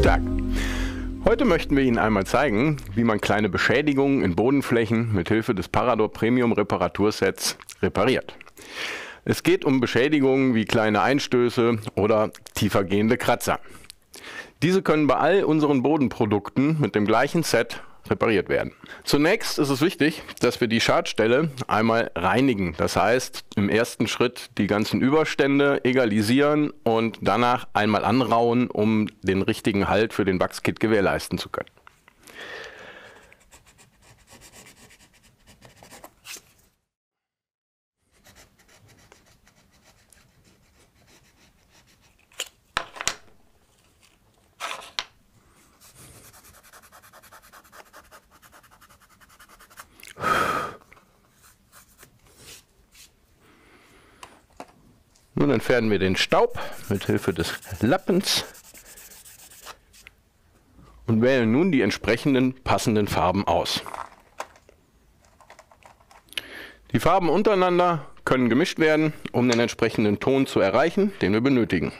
Tag! Heute möchten wir Ihnen einmal zeigen, wie man kleine Beschädigungen in Bodenflächen mit Hilfe des Parador Premium Reparatursets repariert. Es geht um Beschädigungen wie kleine Einstöße oder tiefergehende Kratzer. Diese können bei all unseren Bodenprodukten mit dem gleichen Set repariert werden. Zunächst ist es wichtig, dass wir die Schadstelle einmal reinigen. Das heißt, im ersten Schritt die ganzen Überstände egalisieren und danach einmal anrauen, um den richtigen Halt für den Wachskit gewährleisten zu können. Nun entfernen wir den Staub mit Hilfe des Lappens und wählen nun die entsprechenden passenden Farben aus. Die Farben untereinander können gemischt werden, um den entsprechenden Ton zu erreichen, den wir benötigen.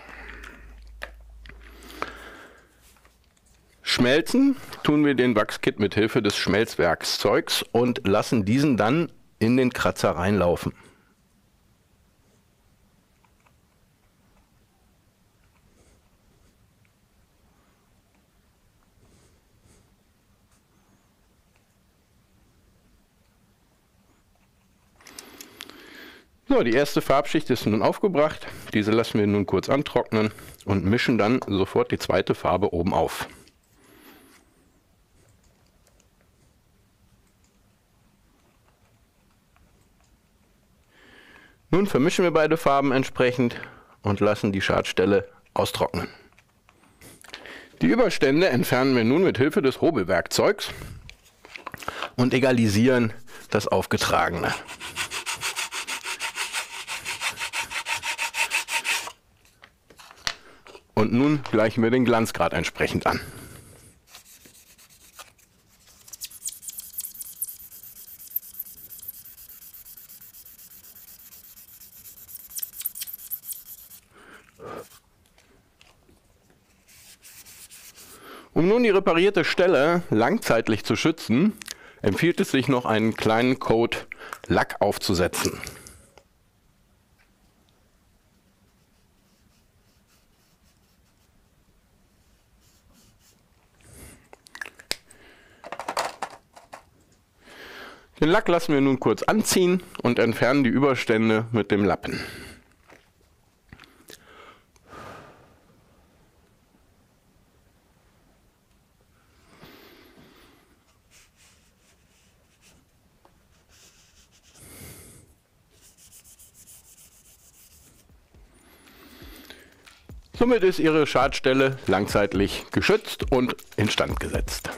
Schmelzen tun wir den Wachskit mit Hilfe des Schmelzwerkszeugs und lassen diesen dann in den Kratzer reinlaufen. So, die erste Farbschicht ist nun aufgebracht. Diese lassen wir nun kurz antrocknen und mischen dann sofort die zweite Farbe oben auf. Nun vermischen wir beide Farben entsprechend und lassen die Schadstelle austrocknen. Die Überstände entfernen wir nun mit Hilfe des Hobelwerkzeugs und egalisieren das Aufgetragene. Und nun gleichen wir den Glanzgrad entsprechend an. Um nun die reparierte Stelle langzeitlich zu schützen, empfiehlt es sich noch einen kleinen Coat Lack aufzusetzen. Den Lack lassen wir nun kurz anziehen und entfernen die Überstände mit dem Lappen. Somit ist Ihre Schadstelle langzeitlich geschützt und instand gesetzt.